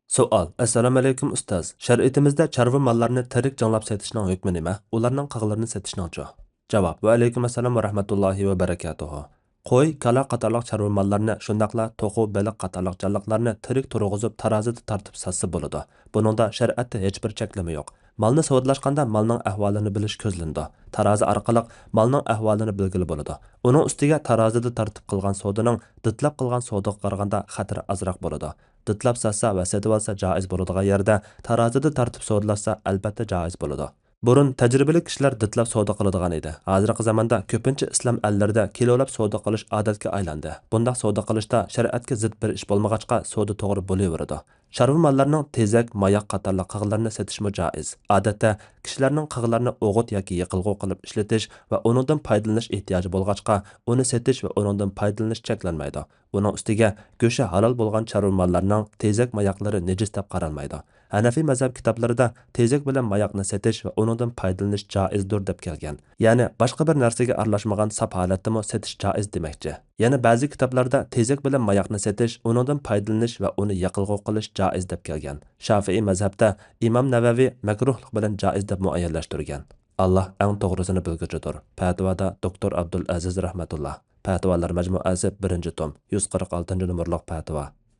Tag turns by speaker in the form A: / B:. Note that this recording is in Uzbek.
A: Savol. Assalomu alaykum ustoz. Shariatimizda chorva mollarini tirik janglab setishning hukmi nima? Ularning qig'larini setishning-chi? Javob. Va alaykum assalom va rahmatullohi va barakatuh. Qo'y, kala qatorliq chorva mollarini, shundaqla to'qu, baliq qatorliq jonliqlarni tirik turg'izib tarozida tartib satsa bo'ladi. Buningda shariatda hech bir cheklama yo'q. Malni savdlashganda malning ahvolini bilish ko'zlandi. Tarozi orqali malning ahvolini bilgili bo'ladi. Uning ustiga tarozida tartib qilgan savdoning ditlab qilgan savdoga qaraganda xatiri azroq bo'ladi. Ditlab satsa va setib olsa joiz bo'ladigan yerda tarozida tartib savdlashsa albatta joiz bo'ladi. Burun tajribali kishilar ditlab savdo qiladigan edi. Hozirgi zamonda ko'pincha islom ellarida kilolab savdo qilish odatga aylandi. Bundaq savdo qilishda shariatga zid bir ish bo'lmag'achqa savdo to'g'ri bo'laveradi. Chorva mollarining tezak, mayoq qatorliq qig'larni setishmi joiz. Odatda kishilarning qig'larni o'g'it yoki yiqilg'u qilib ishlatish va uningdan foydalanish ehtiyoji bo'lg'achqa, uni setish va uningdan foydalanish cheklanmaydi. Uning ustiga go'shi halol bo'lgan chorva mollarining tezak mayoqlari nejis deb qaralmaydi. Hanafiy mazhab kitoblarida tezak bilan mayoqni setish va uningdan foydalanish joizdir deb kelgan. Ya'ni boshqa bir narsaga aralashmagan saf holatdami setish joiz demakchi. Yana ba'zi kitoblarda tezak bilan mayoqni setish, uningdan foydalanish va uni yiqilg'u qilish joiz deb kelgan. Shafiiy mazhabda Imom Navaviy makruhlik bilan joiz deb muayyanlashtirgan. Alloh eng to'g'risini bilguchidir. Fatvoda Doktor Abdul Aziz rahmatulloh. Fatvolar majmuasi 1-tom, 146 numurliq fatvo.